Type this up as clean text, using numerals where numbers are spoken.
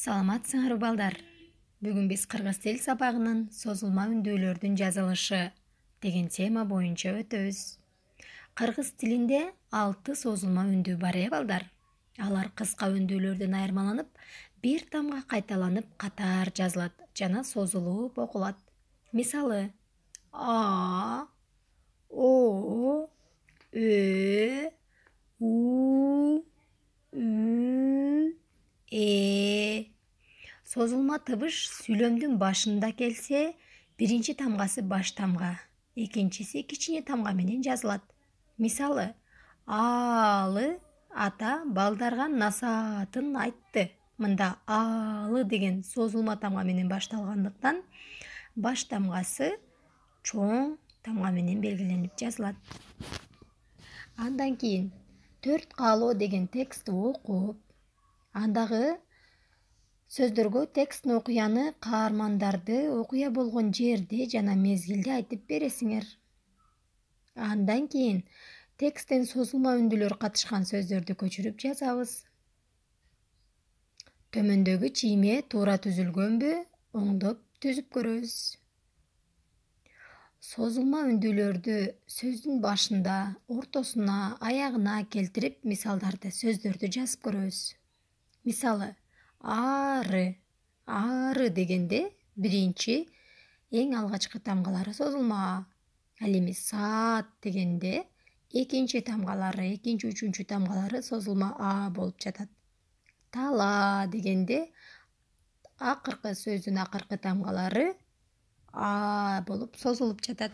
Саламатсыңарбы балдар. Бүгүн биз кыргыз тил сабагынын созулма үндүүлөрдүн жазылышы деген тема боюнча өтөбүз. Кыргыз тилинде 6 созулма үндүү бар балдар. Алар кыска үндүүлөрдөн айырмаланып, бир тамга кайталанып катар жазылат жана созулуп окулат. Мисалы: А, О, Ö, У, Ü, Э. Созулма табыш сүйлөмдүн башында келсе, биринчи тамгасы баш тамга, экинчиси кичине тамга менен жазылат. Мисалы: Алы ата балдарга насаатын айтты. Мында алы деген созулма тамга менен башталгандыктан, баш тамгасы чоң тамга менен белгиленип жазылат. Андан кийин 4 каалоо деген текстти окуп, андагы сөздөргө тексттин окуяны, каармандарды, окуя болгон жерди жана мезгилди айтып бересиңер. Андан кийин тексттен созулма үндүүлөр катышкан сөздөрдү көчүрүп жазабыз. Төмөндөгү чийме туура түзүлгөнбү, оңдоп түзүп көрөбүз. Созулма үндүүлөрдү сөздүн башында, ортосуна, аягына келтирип, мисалдарды, сөздөрдү жазып көрөбүз. Мисалы: ары, ары дегенде биринчи эң алгачкы тамгалары созулма. Ал эми саат дегенде экинчи тамгалары, экинчи, үчүнчү тамгалары созулма А болуп жатат. Тала дегенде акыркы сөздүн акыркы тамгалары А болуп созулуп жатат.